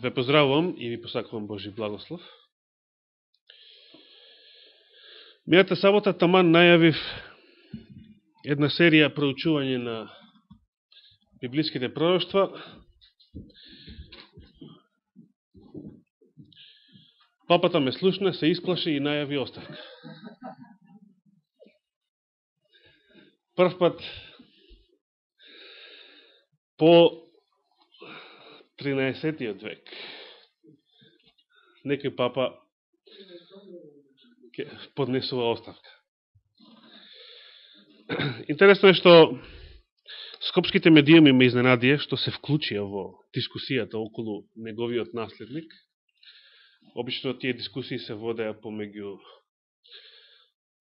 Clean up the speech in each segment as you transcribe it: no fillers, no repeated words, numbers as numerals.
Ве поздравувам и ви посакувам Божи благослов. Мијата сабота таман најавив една серија проучување на библиските пророќства. Папата ме слушна, се исплаши и најави оставка. Прв пат по 13-тиот век некој папа поднесува оставка. Интересно е што скопските медиуми ме изненадија што се вклучија во дискусијата околу неговиот наследник. Обично тие дискусии се водеа помеѓу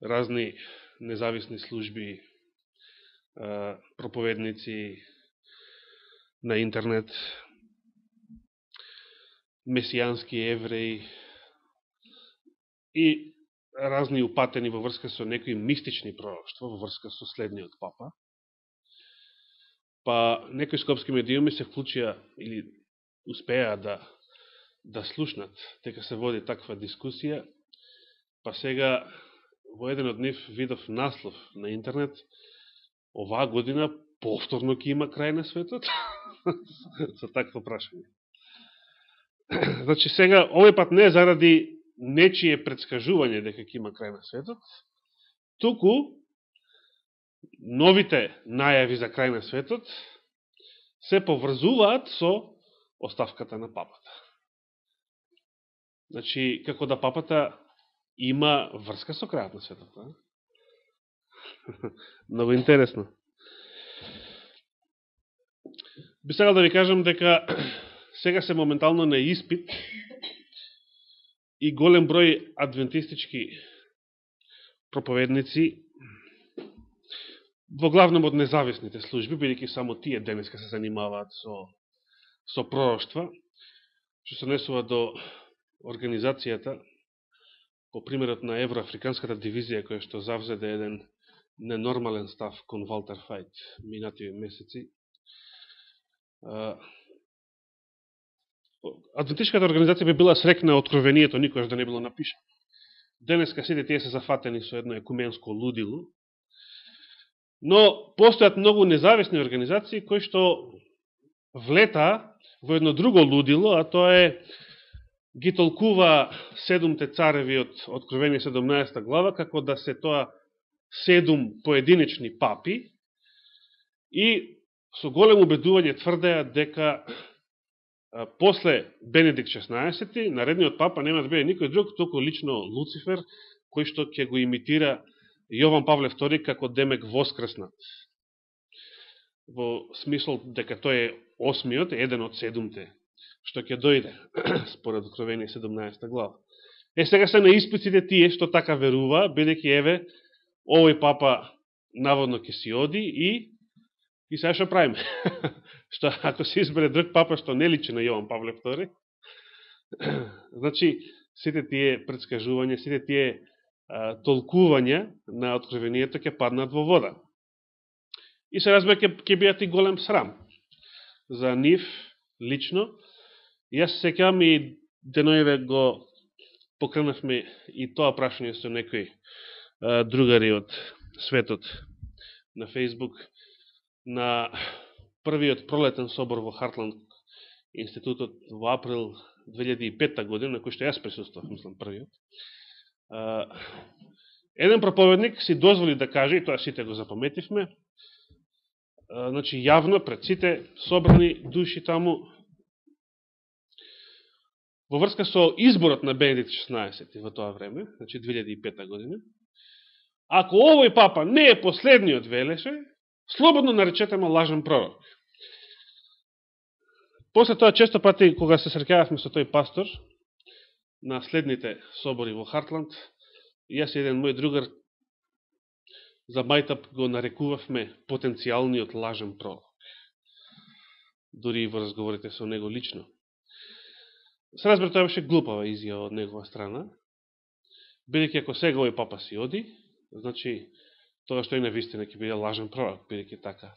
разни независни служби, проповедници на интернет, месијански евреи и разни упатени во врска со некои мистични пророќства, во врска со следниот папа. Па некои скопски медиуми се вклучија или успеа да слушнат дека се води таква дискусија, па сега во еден од нив видов наслов на интернет: оваа година повторно ќе има крај на светот? Со такво прашање. Значи сега, овој пат не заради нечие предскажување дека ќе има крај на светот, туку новите најави за крај на светот се поврзуваат со оставката на папата. Значи, како да папата има врска со крајот на светот. Много интересно. Би сакал да ви кажам дека сега се моментално на испит и голем број адвентистички проповедници, во главном од независните служби, бидејќи само тие денеска се занимаваат со пророќства, што се несува до организацијата, по примерот на Евроафриканската дивизија, која што завзеде еден ненормален став кон Валтер Фајт минативе месеци. Адвентичката организација би била срекна откровението никогаш да не било напишано. Денеска сите тие се зафатени со едно екуменско лудило, но постојат многу независни организации кои што влета во едно друго лудило, а тоа е ги толкува 7 цареви од Откровение 17 глава како да се тоа 7 поединечни папи и со големо убедување тврдеа дека после Бенедикт 16, наредниот папа нема да биде никој друг, толку лично Луцифер, кој што ќе го имитира Јован Павле II како демек воскреснат. Во смисол дека тој е 8-миот, еден од 7-те, што ќе дојде, според Откровение 17 глава. Сега се на испитите тие што така верува, бидејќи еве, овој папа наводно ќе си оди и сега што правиме? Што ако се избере друг папа што не личи на Јован Павле II, значи сите тие предскажувања, сите тие толкувања на откровението ќе паднат во вода. И се разбира ќе бидат и голем срам за нив лично. И јас се сеќавам и деноиве го покренавме и тоа прашање со некои другари од светот на Facebook на првиот пролетен собор во Хартланд институтот во април 2005 година, на кој што јас присуствував, мислам првиот. Еден проповедник си дозволи да каже, и тоа сите го запаметивме, значи јавно пред сите собрани души таму, во врска со изборот на Бенедикт 16 во тоа време, значи 2005 година, ако овој папа не е последниот, велеше, слободно наречете ме лажен пророк. После тоа, често пати, кога се среќававме со тој пастор, на следните собори во Хартланд, јас и еден мој другар за мајтап го нарекувавме потенцијалниот лажен пророк. Дори и во разговорите со него лично. Се разбира, тоа беше глупава изјава од негова страна, бидејќи ако сега овој папа си оди, значи тоа што и на вистина ќе биде лажен пророк, бидејќи така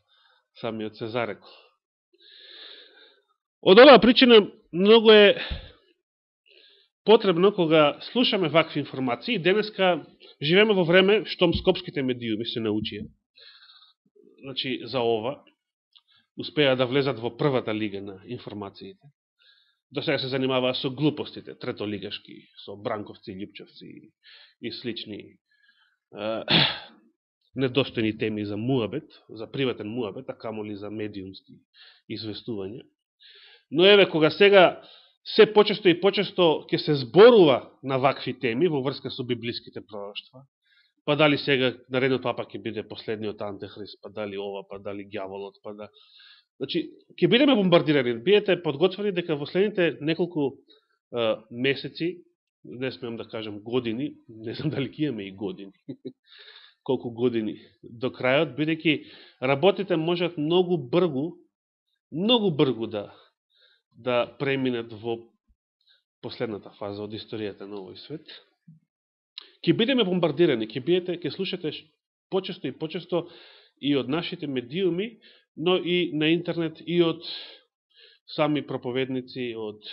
самиот се зарекол. Од оваа причина многу е потребно кога слушаме вакви информации. Денеска живееме во време штом скопските медиуми се научија, значи за ова, успеа да влезат во првата лига на информациите. До сега се занимаваа со глупостите, третолигашки, со Бранковци, Љупчевци и слични недостојни теми за муабет, за приватен муабет, а камоли за медиумски известувања. Но еве, кога сега се почесто и почесто ќе се зборува на вакви теми во врска со библиските пророштва, па дали сега наредно папа ќе биде последниот антихрист, па дали ова, па дали ѓаволот, па да... Значи, ќе бидеме бомбардирани, биете подготвени дека во следните неколку месеци, не смеам да кажам години, не знам дали ќе имаме и години, колку години до крајот, бидејќи работите можат многу бргу да преминат во последната фаза од историјата на овој свет. Ќе бидеме бомбардирани, ќе слушате почесто и почесто и од нашите медиуми, но и на интернет, и од сами проповедници, од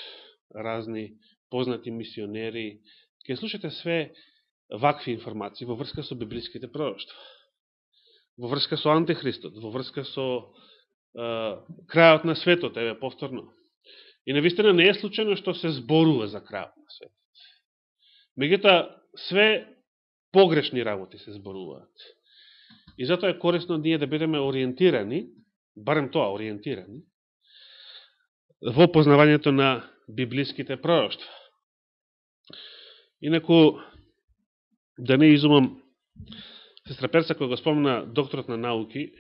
разни познати мисионери. Ќе слушате све вакви информации во врска со библиските пророштва, во врска со антихристот, во врска со крајот на светот, еве повторно. И навистина не е случајно што се зборува за крајот на светот. Меѓутоа, све погрешни работи се зборуваат. И затоа е корисно ние да бидеме ориентирани, барем тоа ориентирани, во познавањето на библиските пророштва. Инаку, да не изумам сестра Перца, која го спомна докторот на науки,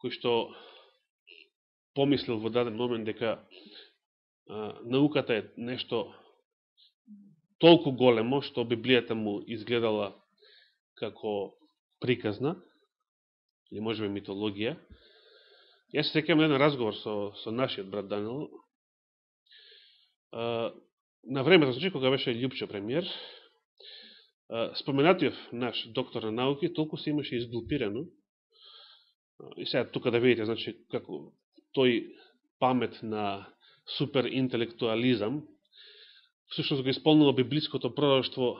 кој што помислил во даден момент дека науката е нешто толку големо, што Библијата му изгледала како приказна, или можеби митологија. Јас се сеќавам еден разговор со нашиот брат Данил. На времето, значи, кога беше Љупчо премиер, споменатиот наш доктор на науки толку се имаше изглупирано. И сега тука да видите, значи, како тој памет на суперинтелектуализам, всушност го исполнува библиското пророштво,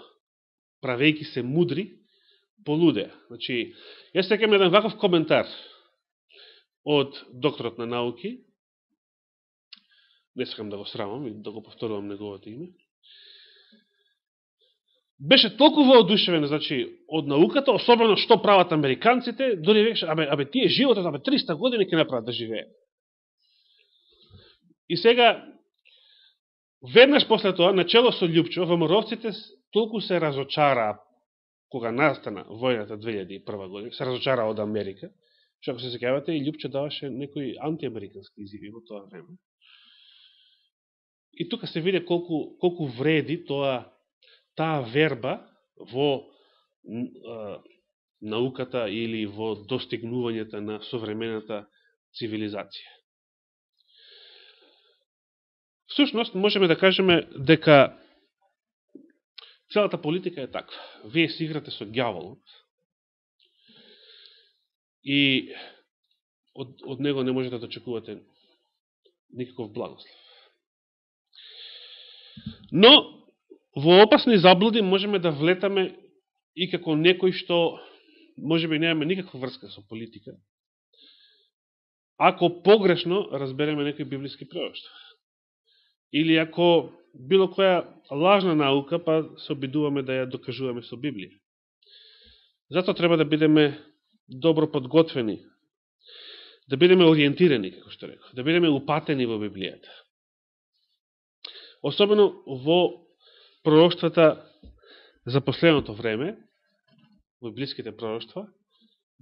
правејќи се мудри, полудеа. Значи, јас сеќавам еден ваков коментар од докторот на науки, не сакам да го срамам и да го повторувам неговото име, беше толку воодушевен, значи, од науката, особено што прават американците, дори векше, абе тие животот, 300 години ќе направат да живее. И сега, веднаш после тоа, начело со Љупчо, ВМРО-вците толку се разочараа кога настана војната 2001 година, се разочараа од Америка, што ако се сеќавате, и Љупчо даваше некои антиамерикански изјави во тоа време. И тука се види колку вреди таа верба во науката или во достигнувањето на современата цивилизација. Всушност, можеме да кажеме дека целата политика е таква. Вие си играте со ѓаволот и од него не можете да очекувате никаков благослов. Но, во опасни заблуди можеме да влетаме и како некој што можеби немаме никаква врска со политика, ако погрешно разбереме некои библиски пророштва. Или ако било која лажна наука, па се обидуваме да ја докажуваме со Библија. Затоа треба да бидеме добро подготвени, да бидеме ориентирани, како што реков, да бидеме упатени во Библијата. Особено во пророштвата за последното време, во библиските пророштва,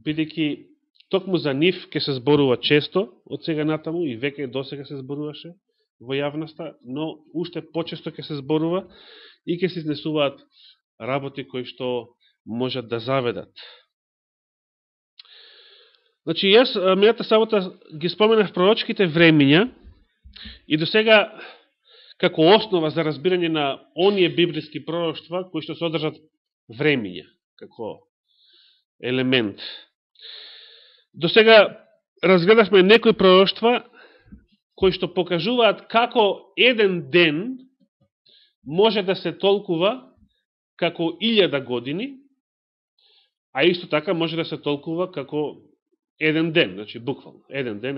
бидејќи токму за нив ќе се зборува често од сега натаму и веќе до сега се зборуваше во јавноста, но уште почесто ќе се зборува и ќе се изнесуваат работи кои што можат да заведат. Значи, јас мината сабота ги споменав пророчките времиња и до сега како основа за разбирање на оние библиски пророштва кои што содржат времиња, како елемент. До сега разгледавме некои пророштва кои што покажуваат како еден ден може да се толкува како 1000 години, а исто така може да се толкува како еден ден, значи буквално, еден ден,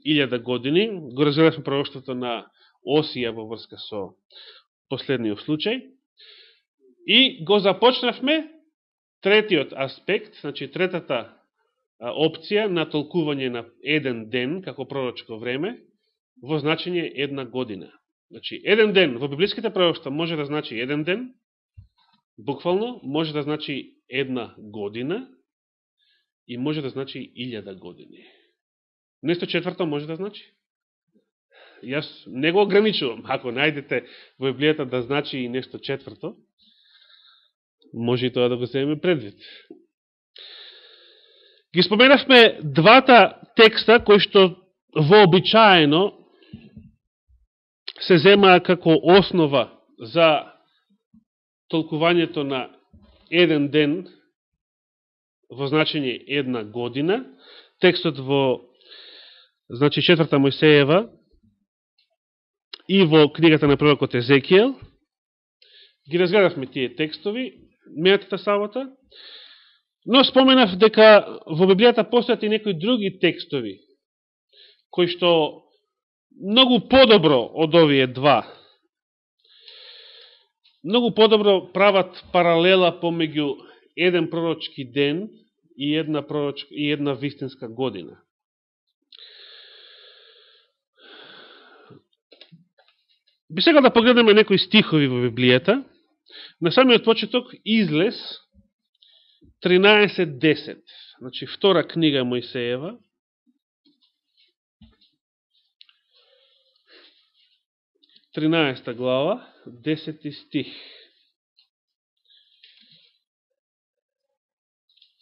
1000 години. Го разгледавме пророштвото на Осија во врска со последниот случај. И го започнавме третиот аспект, значи третата опција на толкување на еден ден како пророчко време во значење една година. Значи, еден ден во библиските пророштва може да значи еден ден, буквално може да значи една година и може да значи 1000 години. Нешто четврто може да значи. Јас не го ограничувам. Ако најдете во Библијата да значи и нешто четврто, може и тоа да го земеме предвид. Ги споменавме двата текста кои што вообичаено се зема како основа за толкувањето на еден ден во значење една година. Текстот во значи 4 Мојсеева и во книгата на пророкот Езекијел. Ги разгледавме тие текстови мејатата сабота, но споменав дека во Библијата постојат и некои други текстови кои што многу подобро од овие два, многу подобро прават паралела помеѓу еден пророчки ден и една вистинска година. Би сега да погледнеме некои стихови во Библијата. На самиот почеток Излез 13.10. Значи, втора книга Мојсеева. Тринаеста глава, 10 стих.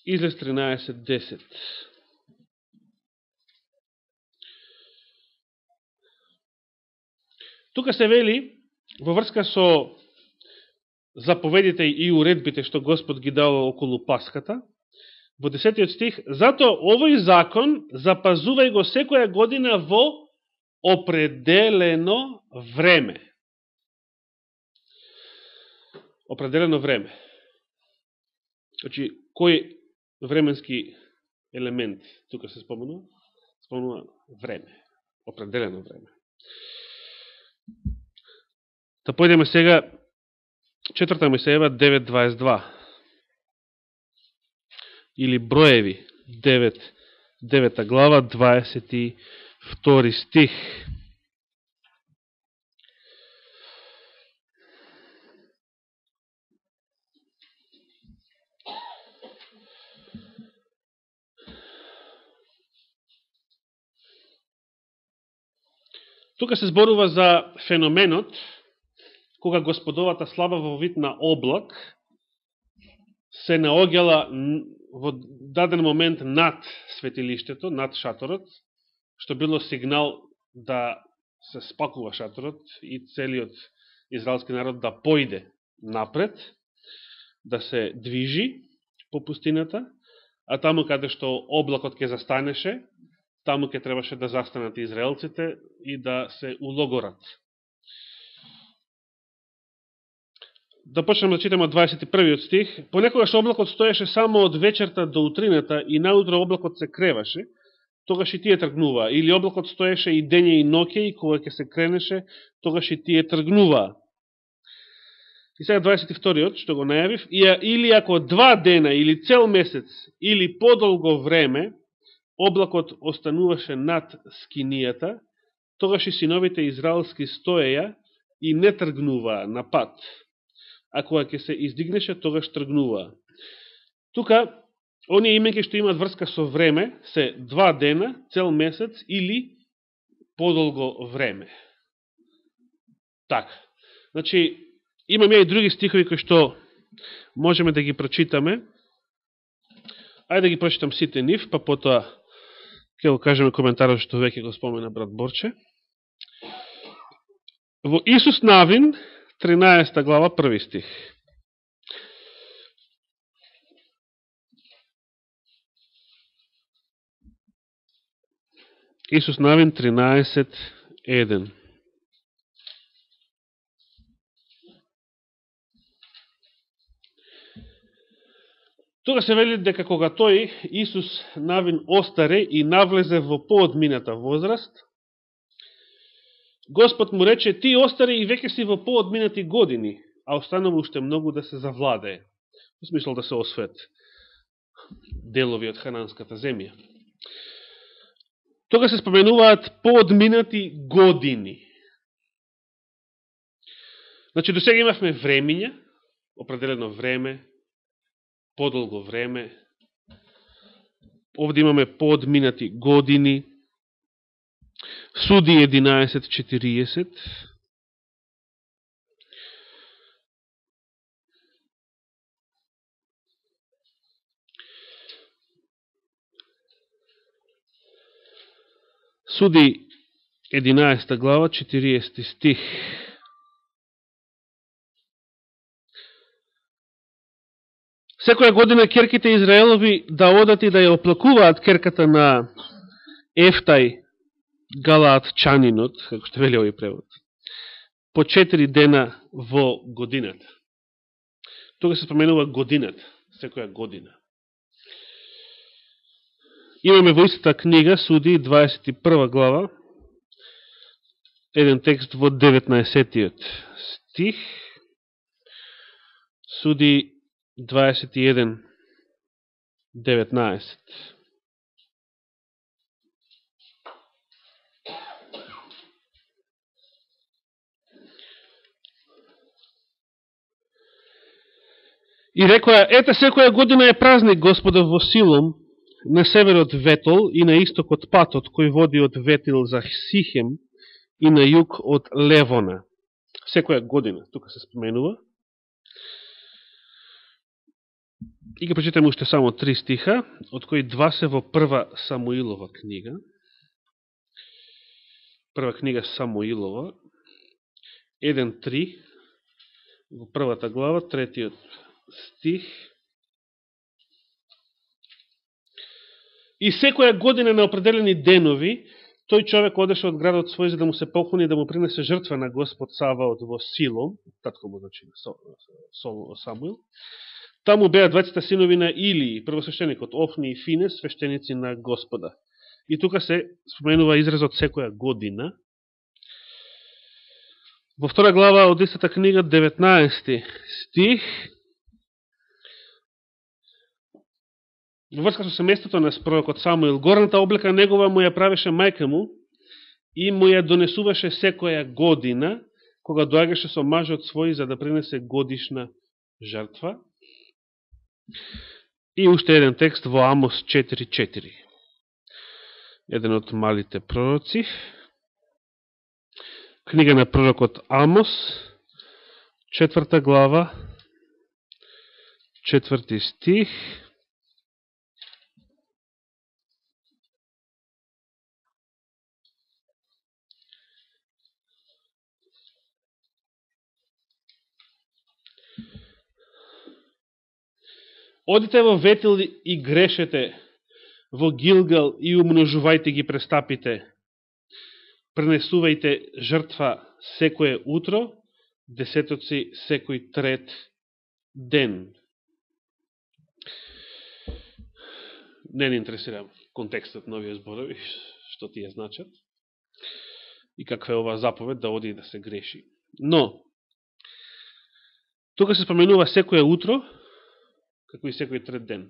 Излез 13.10. Тука се вели, во врска со заповедите и уредбите што Господ ги дава околу Паската, во 10 стих, зато овој закон запазувај го секоја година во определено време. Определено време. Значи, кој временски елемент тука се спомнува? Спомнува време. Определено време. Да појдеме сега 4 Мојсеева 9.22 или Броеви 9 глава 22 стих. Тука се зборува за феноменот кога Господовата слава во вид на облак се наоѓала во даден момент над светилиштето, над шаторот, што било сигнал да се спакува шаторот и целиот израелски народ да појде напред, да се движи по пустината, а таму каде што облакот ќе застанеше, таму ќе требаше да застанат израелците и да се улогорат. Да почнем да читаме од 21 стих. Понекогаш облакот стоеше само од вечерта до утрината и наутро облакот се креваше, тогаш и тие тргнуваа. Или облакот стоеше и дење и ноќе и кога ќе се кренеше, тогаш и тие тргнуваа. И сега 22-иот, што го најавив, или ако 2 дена, или цел месец, или подолго време, облакот остануваше над скинијата, тогаш и синовите израелски стоеја и не тргнуваа на пат. А кога ќе се издигнеше, тогаш тргнуваа. Тука, оние имења што имаат врска со време, се 2 дена, цел месец или подолго време. Така. Значи, имаме и други стихови кои што можеме да ги прочитаме. Ајде да ги прочитам сите нив, па потоа ќе го кажеме коментарот што веќе го спомена брат Борче. Во Исус Навин, 13 глава, 1 стих. Исус Навин 13:1. Тога се вели дека кога тој, Исус Навин, остаре и навлезе во поодмината возраст, Господ му рече: ти остаре и веќе си во поодминати години, а останува уште многу да се завладее. Во смисол да се освет делови од хананската земја. Тога се споменуваат поодминати години. Значи, до сега имавме времиња, определено време, подолго време. Овде имаме поодминати години. Суди 11:40. Суди 11 глава, 40 стих. Секоја година керките Израелови да одат и да ја оплакуваат керката на Ефтај Галаатчанинот, како што вели овој превод, по 4 дена во годината. Тога се споменува годината, секоја година. Имаме во истата книга, Суди, 21 глава, еден текст во 19 стих. Суди 21:19. И рекоа: ете, секоја година е празник Господов во Силом, на северот Ветол и на истокот патот, кој води од Ветил за Сихем и на југ од Левона. Секоја година, тука се споменува. И ги прочитаме уште само 3 стиха, од кои 2 се во прва Самуилова книга. Прва книга Самуилова, 1:3, во првата глава, 3 стих. И секоја година на определени денови, тој човек одеше од градот свој за да му се поклони, да му принесе жртва на Господ Саваот во Силом, татко му значи Самуил. Таму беа двајцата синови на Илии, првосвещеникот Офни и Финес, свещеници на Господа. И тука се споменува изразот секоја година. Во втора глава од истата книга, 19 стих, во врска со семејството на пророкот Самуил, горната облека негова му ја правеше мајка му и му ја донесуваше секоја година, кога доаѓаше со мажот свој за да принесе годишна жртва. И уште еден текст во Амос 4:4. Еден од малите пророци. Книга на пророкот Амос, 4 глава, 4 стих. Одите во Ветил и грешете, во Гилгал и умножувајте ги престапите. Пренесувајте жртва секое утро, десетоци секој трет ден. Не ни интересира контекстот на овие зборови, што тие значат и каква е ова заповед да оди и да се греши. Но, тука се споменува секое утро, како и секој трет ден.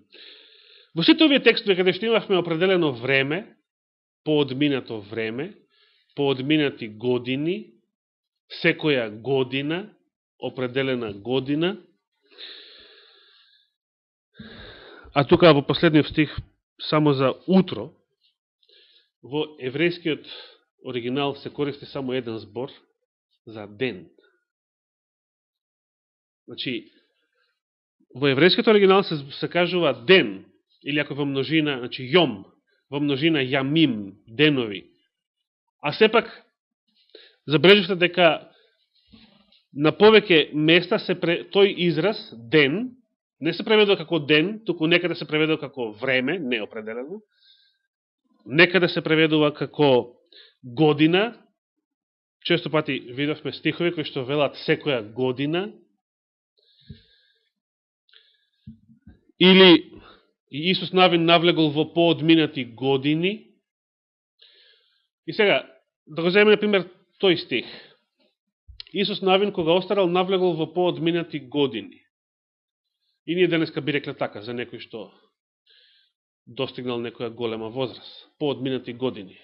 Во сите овие текстови, каде што имавме определено време, поодминато време, поодминати години, секоја година, определена година, а тука во последниот стих само за утро, во еврејскиот оригинал се користи само еден збор за ден. Значи, во еврејскиот оригинал се кажува ден, или ако во множина, значи јом, во множина јамим, денови. А сепак, забележувате дека на повеќе места тој израз, ден, не се преведува како ден, туку некаде се преведува како време, неопределено. некаде се преведува како година. Често пати видовме стихови кои што велат секоја година. Или Исус Навин навлегол во поодминати години. И сега, да го земеме, например, тој стих. Исус Навин, кога остарал, навлегол во поодминати години. И ние денеска би рекле така, за некој што достигнал некоја голема возраст. Поодминати години.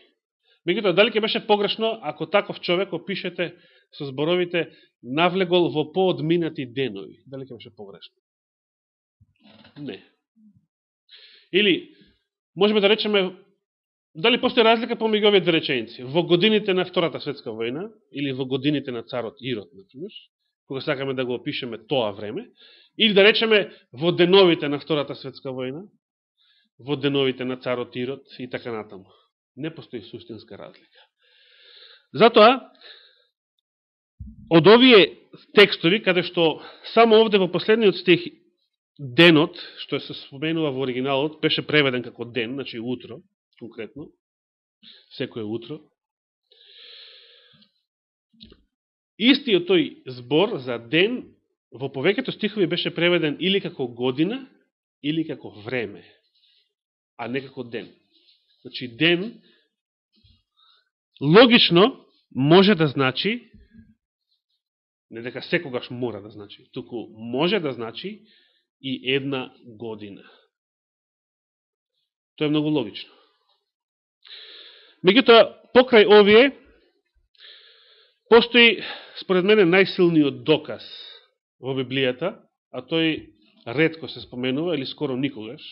Меѓутоа, дали ќе беше погрешно, ако таков човек опишете со зборовите навлегол во поодминати денови? Дали ќе беше погрешно? Не. Или, можеме да речеме, дали постои разлика помеѓу овие две реченици? Во годините на Втората светска војна, или во годините на царот Ирод, например, кога сакаме да го опишеме тоа време, или да речеме во деновите на Втората светска војна, во деновите на царот Ирод и така натаму. Не постои суштинска разлика. Затоа, од овие текстови, каде што само овде во последниот стих денот, што се споменува во оригиналот, беше преведен како ден, значи утро, конкретно, секој утро. Истиот тој збор за ден во повеќето стихови беше преведен или како година, или како време, а не како ден. Значи ден логично може да значи, не дека секогаш мора да значи, туку може да значи и една година. Тоа е многу логично. Меѓутоа, покрај овие, постои, според мене, најсилниот доказ во Библијата, а тој ретко се споменува, или скоро никогаш.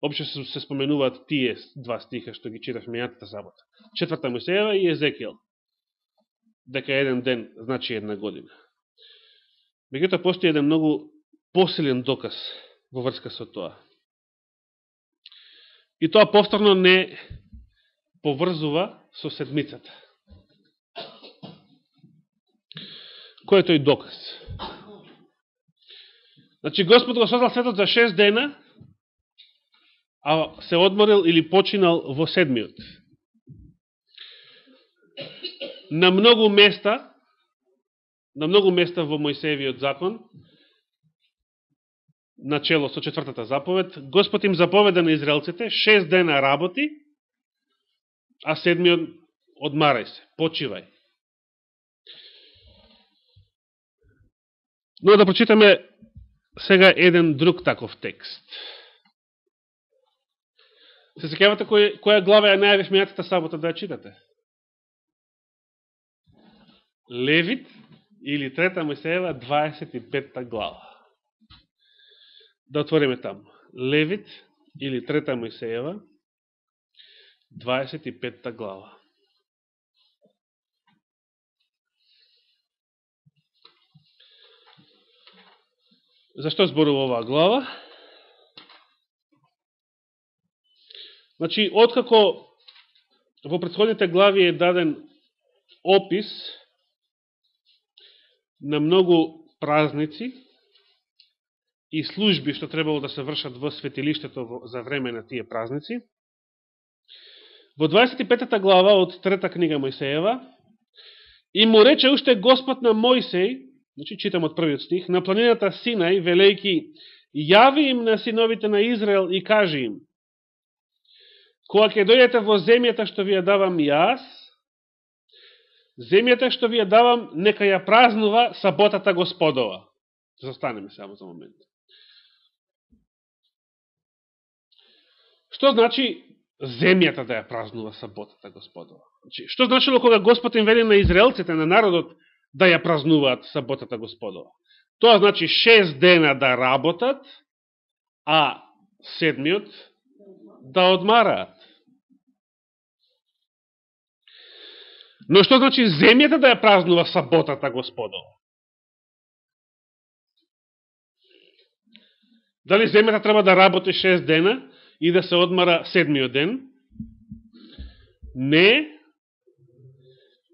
Обично се споменуваат тие два стиха што ги читавме мејатата сабота. 4 Мојсеева и Езекијел. Дека еден ден значи една година. Меѓутоа, постои еден многу посилен доказ во врска со тоа. И тоа повторно не поврзува со седмицата. Кој е тој доказ? Значи, Господ го создал светот за 6 дена, а се одморил или починал во седмиот. На многу места во Мојсеевиот закон, начело со 4-та заповед, Господ им заповеда на израелците 6 дена работи, а седмиот одмарај се, почивај. Но да прочитаме сега еден друг таков текст. Се сеќавате која глава ја најавив мејатата сабота да ја читате? Левит или 3 Мојсеева 25 глава. Да отвориме таму. Левит или 3 Мојсеева 25 глава. Зашто зборува оваа глава? Значи, откако во претходните глави е даден опис на многу празници и служби што требало да се вршат во светилиштето за време на тие празници, во 25 глава од 3 книга Мојсеева и му рече уште Господ на Мојсеј, значи читам од првиот стих, на планината Синај, велејки, јави им на синовите на Израел и кажи им, кога ќе дојдете во земјата што ви ја давам јас, земјата што ви ја давам, нека ја празнува саботата Господова. Застанеме само за момент. Што значи земјата да ја празнува саботата Господова? Значи, што значило кога Господ им вели на израелците, на народот, да ја празнуваат саботата Господова? Тоа значи 6 дена да работат, а седмиот да одмараат. Но што значи земјата да ја празнува саботата Господова? Дали земјата треба да работи 6 дена и да се одмара седмиот ден? Не.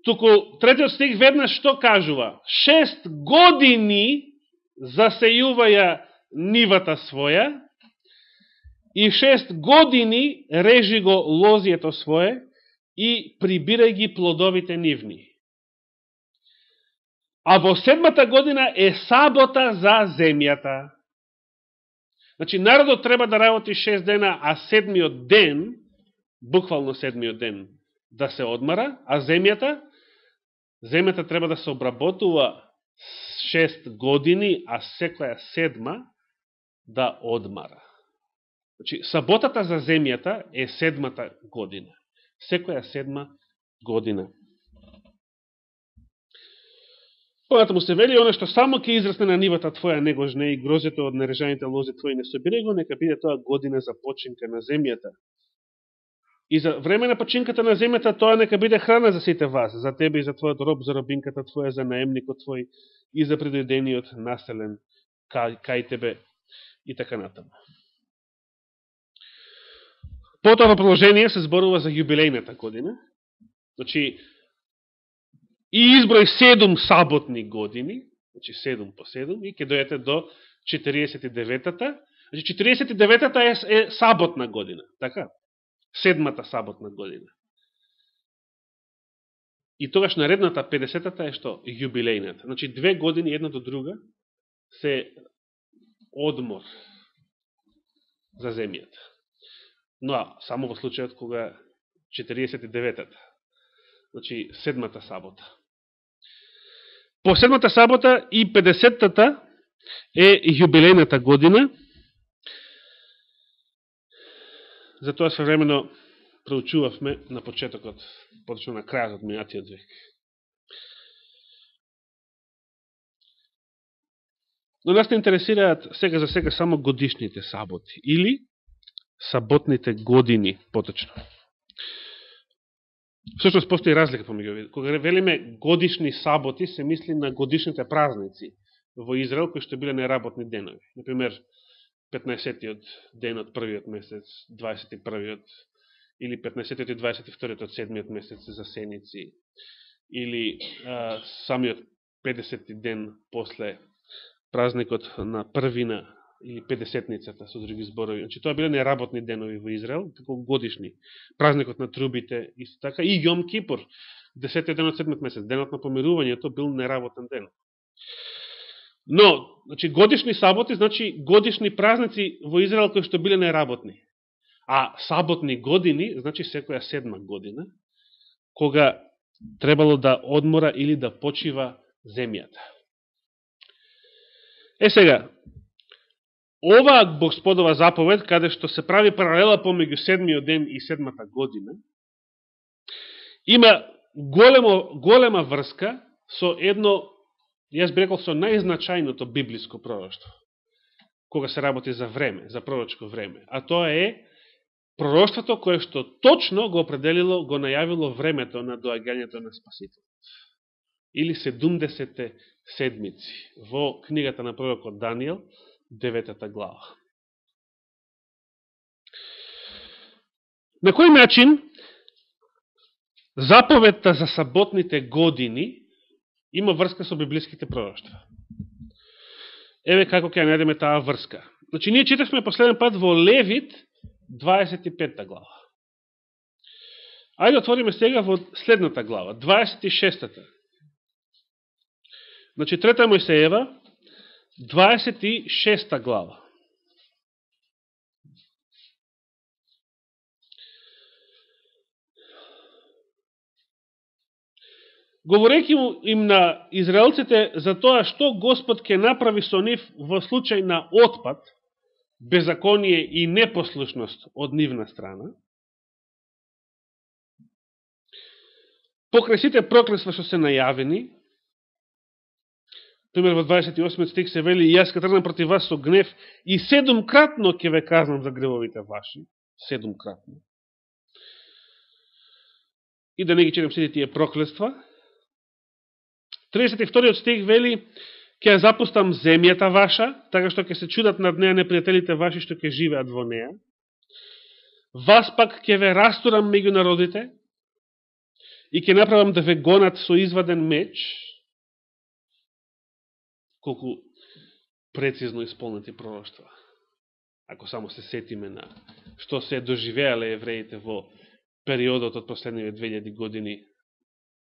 Туку третиот стих веднаш што кажува? 6 години засејуваја нивата своја и 6 години режи го лозието свое и прибирај ги плодовите нивни. А во 7-та година е сабота за земјата. Значи, народот треба да работи 6 дена, а 7-миот ден, буквално 7-миот ден, да се одмара, а земјата треба да се обработува 6 години, а секоја 7 да одмара. Значи, саботата за земјата е 7-та година. Секоја 7 година. Понатаму се вели, оно што само ќе израсне на нивата твоја не го жне и грозето од нережаните лози твои не собирај го, нека биде тоа година за починка на земјата. И за време на починката на земјата тоа нека биде храна за сите вас, за тебе и за твојот роб, за робинката твоја, за наемникот твој и за предојдениот населен кај тебе и така натаму. Потоа во продолжение се зборува за јубилејната година. Значи, и изброј 7 саботни години, значи 7 по 7, и ќе дојдете до 49-та. Значи 49-та е саботна година, така? 7-та саботна година. И тогаш наредната 50-та е што? Јубилејната. Значи 2 години една до друга се одмор за земјата. Но само во случајот кога 49-та, значи 7-та сабота. По 7-та сабота и 50-та е јубилејната година. Затоа современо проучувавме на почетокот, поточно на крајот од минатиот век. Но нас не интересираат сега за сега само годишните саботи или саботните години, поточно. Всушност постои разлика помеѓу овие. Кога велиме годишни саботи, се мисли на годишните празници во Израел, кои што биле неработни денови. Например, 15-тиот ден од првиот месец, 21-тиот, или 15-тиот и 22-тиот од 7-тиот месец за сеници, или самиот 50-ти ден после празникот на првина, или 50-ницата, со други зборови. Значи, тоа биле неработни денови во Израел, како годишни. Празникот на трубите, исто така, и Јом Кипур, 10-тиот ден од 7-тиот месец, денот на помирувањето, бил неработен ден. Но, значи, годишни саботи, значи годишни празници во Израел кои што биле неработни. А саботни години, значи секоја 7 година, кога требало да одмора или да почива земјата. Сега, оваа Господова заповед, каде што се прави паралела помеѓу 7-миот ден и 7-та година, има голема врска со едно, јас би рекол, со најзначајното библиско пророќство, кога се работи за време, за пророчко време. А тоа е пророќството кое што точно го определило, го најавило времето на доаѓањето на Спасителот. Или 70 седмици во книгата на пророкот Данијел, 9 глава. На кој начин заповедта за саботните години има врска со библиските пророќства? Еве како ќе најдеме таа врска. Значи, ние читавме последен пат во Левит 25 глава. Ајде отвориме сега во следната глава, 26-та. Значи, 3 Мојсеева, 26 глава. Говорејќи им на израелците за тоа што Господ ќе направи со нив во случај на отпад, беззаконие и непослушност од нивна страна, покрај сите проклетства што се најавени, пример во 28 стих се вели: јас ќе тргнам против вас со гнев и 7-кратно ќе ве казнам за гревовите ваши. 7-кратно. И да не ги читам сите тие проклетства. 32 стих вели: ќе ја запустам земјата ваша, така што ќе се чудат над неа непријателите ваши што ќе живеат во неа. Вас пак ќе ве растурам меѓу народите и ќе направам да ве гонат со изваден меч. Колку прецизно исполнети пророќства. ако само се сетиме на што се доживеале евреите во периодот од последниве 2000 години,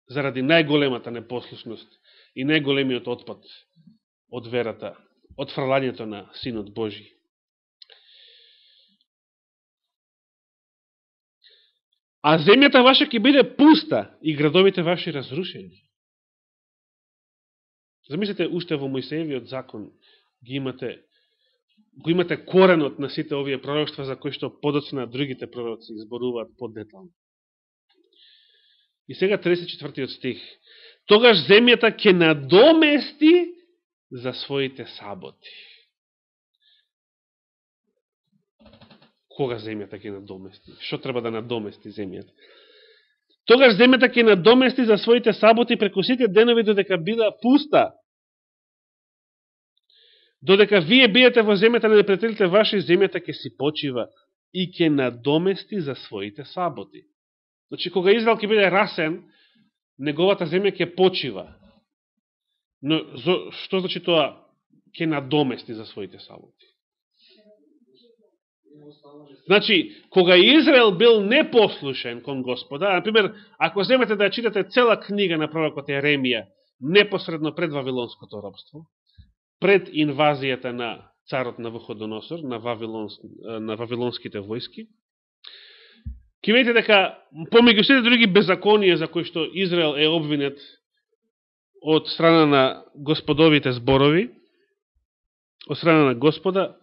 заради најголемата непослушност и најголемиот отпад од верата, од фрлањето на Синот Божи. А земјата ваша ќе биде пуста и градовите ваши разрушени. Замислите, уште во Мојсеевиот закон го имате коренот на сите овие пророќства за кои што подоцна другите пророци изборуваат подетално. И сега 34 стих. Тогаш земјата ќе надомести за своите саботи. Кога земјата ќе надомести? Што треба да надомести земјата? Тогаш земјата ќе надомести за своите саботи преку сите денови додека бида пуста. Додека вие биете во земјата на непријателите ваши, земјата ќе си почива и ќе надомести за своите саботи. Значи, кога Израел ќе биде расен, неговата земја ќе почива. Но што значи тоа ќе надомести за своите саботи? Значи, кога Израел бил непослушен кон Господа, например, ако земете да ја читате цела книга на пророкот Еремија, непосредно пред Вавилонското робство, пред инвазијата на царот Навуходоносор, на вавилонските војски, ќе видите дека помеѓу сите други беззаконија за кои што Израел е обвинет од страна на господовите зборови, од страна на Господа,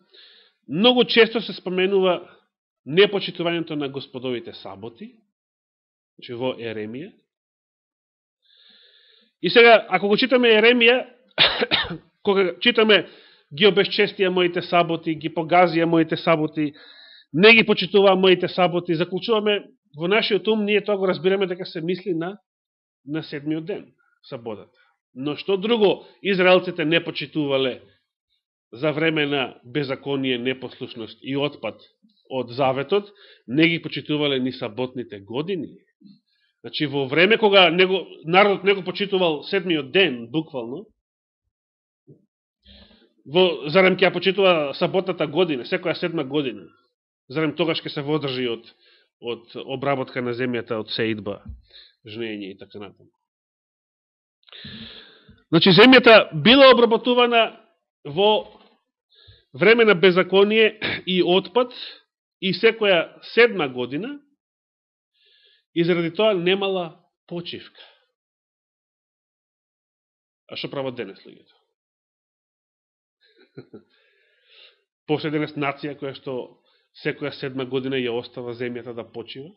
многу често се споменува непочитувањето на господовите саботи, значи во Еремија. И сега, ако го читаме Еремија, кога читаме ги обезчестија моите саботи, ги погазија моите саботи, не ги почитуваа моите саботи, заклучуваме во нашиот ум, ние тоа го разбираме дека се мисли на седмиот ден, саботата. Но што друго израелците не почитувале за време на беззаконие, непослушност и отпад од заветот, не ги почитувале ни саботните години. Значи, во време кога народот не го почитувал седмиот ден, буквално, зарем ќе ја почитува саботната година, секоја седма година, зарем тогаш ќе се водржи од обработка на земјата, од сеидба, жнење и така натаму. Значи, земјата била обработувана во време на беззаконие и отпад и секоја седма година и заради тоа немала почивка. А што прават денес луѓето? После денес нација која што секоја седма година ја остава земјата да почива.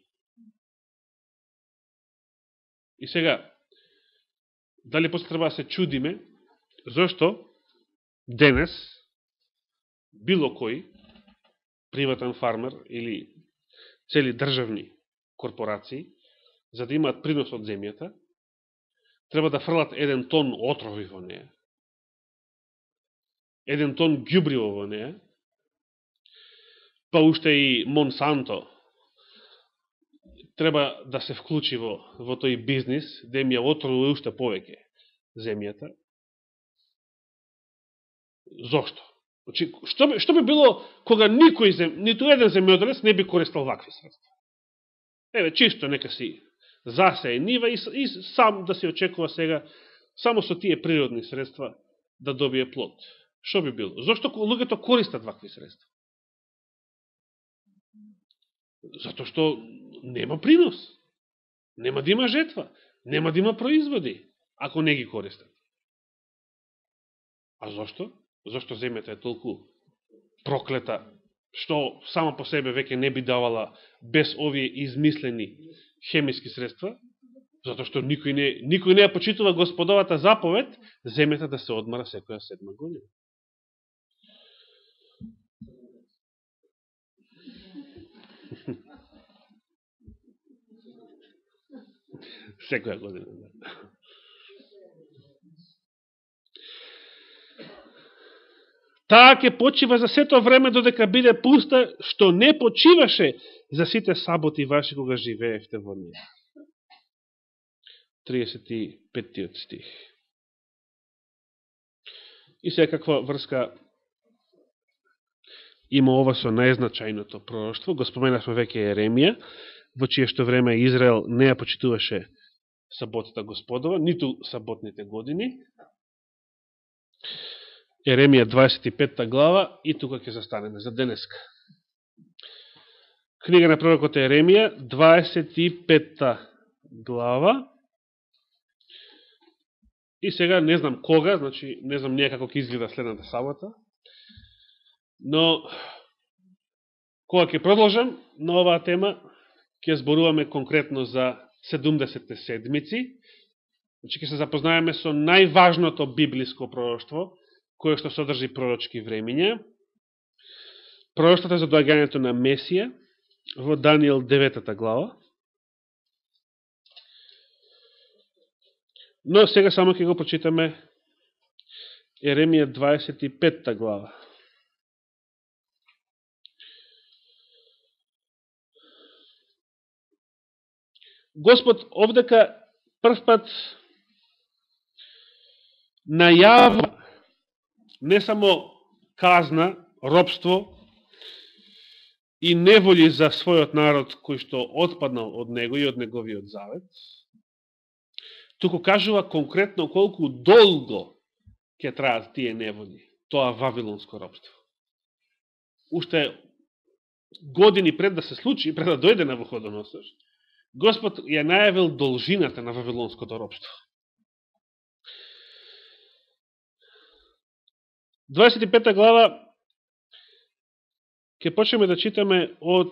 И сега, дали после треба да се чудиме зашто денес било кој приватен фармер или цели државни корпорации, за да имаат принос од земјата, треба да фрлат 1 тон отрови во неја, 1 тон ѓубриво во неја, па уште и Монсанто треба да се вклучи во тој бизнис, да им ја отровува уште повеќе земјата. Зошто? Значи, што би било кога ниту еден земјоделец не би користал вакви средства? Еве, чисто нека си засее нива и сам да се очекува сега само со тие природни средства да добие плод. Што би било? Зошто луѓето користат вакви средства? Зато што нема принос. Нема да има жетва. Нема да има производи, ако не ги користат. А зошто? Зошто земјата е толку проклета, што само по себе веќе не би давала без овие измислени хемиски средства? Зато што никој не ја почитува Господовата заповед, земјата да се одмара секоја седма година. Секоја година, да. Таа ќе почива за сето време додека биде пуста, што не почиваше за сите саботи ваши кога живеевте во неја. 35 стих. И сега каква врска има ова со најзначајното пророќство. Го споменавме веќе Еремија, во чие што време Израел не ја почитуваше саботата Господова, ниту саботните години. Еремија 25 глава и тука ќе застанеме за денеска. Книга на пророкот Еремија, 25 глава. И сега не знам кога, значи не знам ние како ќе изгледа следната сабота, но кога ќе продолжам на оваа тема, ќе зборуваме конкретно за 70 седмици, значи ќе се запознаеме со најважното библиско пророќство, кое што содржи пророчки времиња, пророќството за доаѓањето на Месија, во Данијел 9 глава. Но сега само ќе го прочитаме Еремија 25 глава. Господ овдека прв пат најавува не само казна, робство и неволи за својот народ кој што отпаднал од него и од неговиот завет, туку кажува конкретно колку долго ќе траат тие неволи, тоа вавилонско робство. Уште години пред да се случи, пред да дојде Навуходоносор, Господ ја најавил должината на вавилонското робство. 25 глава ќе почнеме да читаме од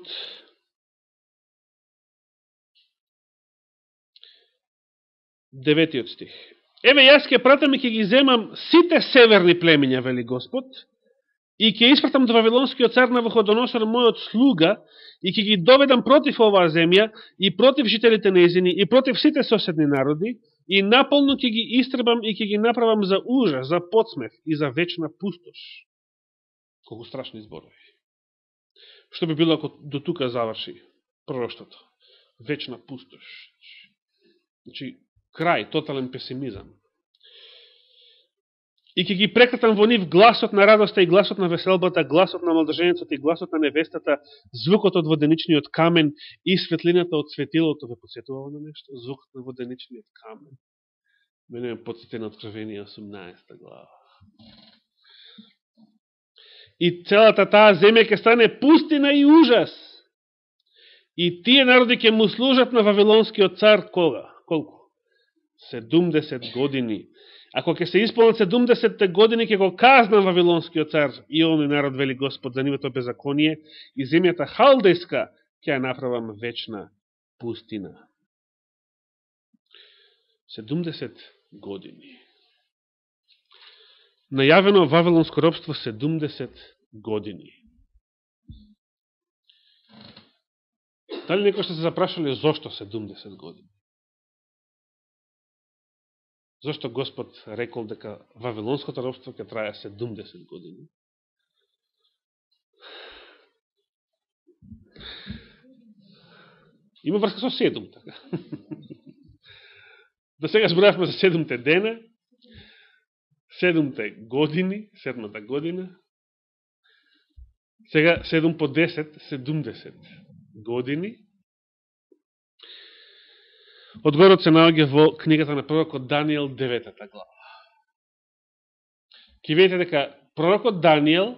9 стих. Еве јас ќе пратам и ќе ги земам сите северни племиња, вели Господ, и ќе испратам до вавилонскиот цар Навуходоносор мојот слуга и ќе ги доведам против оваа земја и против жителите нејзини и против сите соседни народи и наполно ќе ги истребам и ќе ги направам за ужас, за подсмев и за вечна пустош. Колку страшни зборови. Што би било ако до тука заврши пророштото? Вечна пустош. Значи, крај, тотален песимизам. И ќе ги прекратам во нив гласот на радоста и гласот на веселбата, гласот на младоженецот и гласот на невестата, звукот од воденичниот камен и светлината од светилото. Ве подсетува на нешто? Звукот на воденичниот камен. Мене ме подсети на Откровение 18 глава. И целата таа земја ќе стане пустина и ужас. И тие народи ќе му служат на вавилонскиот цар кога? Колку? 70 години. Ако ќе се исполнат 70 години, ќе го казнам вавилонскиот цар и оној народ, вели Господ, за нивото беззаконие, и земјата халдејска ќе ја направам вечна пустина. 70 години. Најавено вавилонско робство 70 години. Дали некој што се запрашале зошто 70 години? Зошто Господ рекол дека вавилонското робство ќе трае 70 години? Има врска со 7, така. До сега зборавме за 7 дена, 7 години, 7-та година. Сега 7 по 10, 70 години. Одговорот се наоѓа во книгата на пророкот Данијел 9 глава. Ке видите дека пророкот Данијел,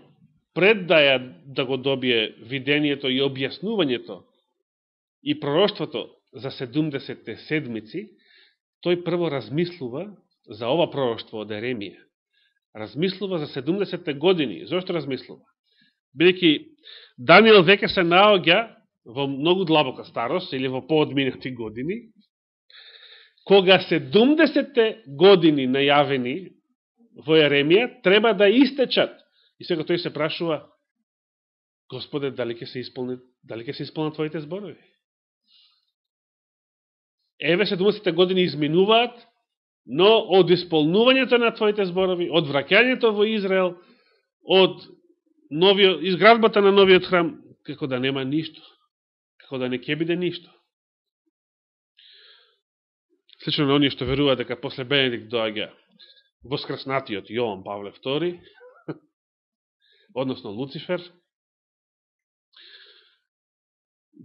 пред да го добие видението и објаснувањето и пророштвото за 70 седмици, тој прво размислува за ова пророштво од Еремија. Размислува за 70 години. Зошто размислува? Бидејќи Данијел веќе се наоѓа во многу длабока старост или во поодминати години, кога 70 години најавени во Еремија треба да истечат. И сега тој се прашува: Господе, дали ќе се исполнат твоите зборови? Еве 70 години изминуваат, но од исполнувањето на твоите зборови, од враќањето во Израел, од изградбата на новиот храм, како да нема ништо. Како да не ќе биде ништо. Слично на оние што веруваат дека после Бенедикт доаѓа воскреснатиот Јован Павле II, односно Луцифер,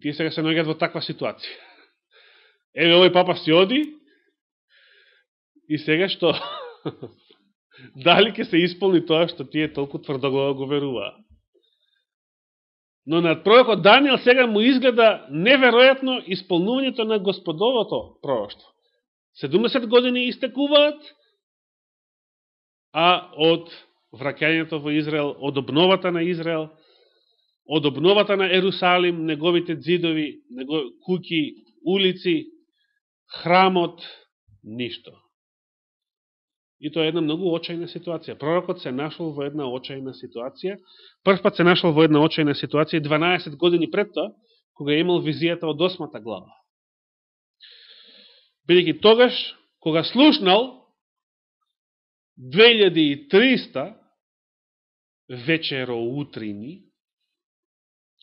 тие сега се наоѓаат во таква ситуација. Еве, овој папа си оди, и сега што? Дали ќе се исполни тоа што тие толку тврдоглаво го веруваа? Но над пророкот Даниел сега му изгледа неверојатно исполнувањето на Господовото пророќство. 70 години истекуваат, а од враќањето во Израел, од обновата на Израел, од обновата на Ерусалим, неговите дзидови, куќи, улици, храмот, ништо. И тоа е една многу очајна ситуација. Пророкот се нашол во една очајна ситуација. Прв пат се нашол во една очајна ситуација 12 години пред тоа, кога е имал визијата од 8 глава. Бидејќи тогаш, кога слушнал 2300 вечероутрини,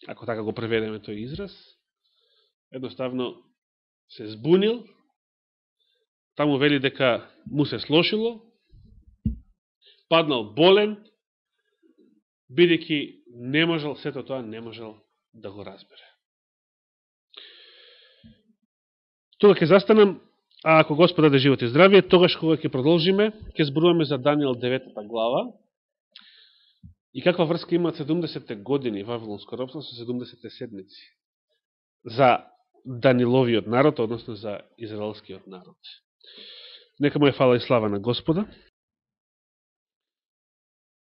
ако така го преведеме тој израз, едноставно се збунил, таму вели дека му се слошило, паднал болен, бидејќи не можел, сето тоа не можел да го разбере. Тога ќе застанам, а ако Господ даде живот и здравие, тогаш кога ќе продолжиме, ќе зборуваме за Даниел 9 глава и каква врска имаат 70 години Вавилонско робство со 70 седмици за Даниловиот народ, односно за израелскиот народ. Нека му е фала и слава на Господа.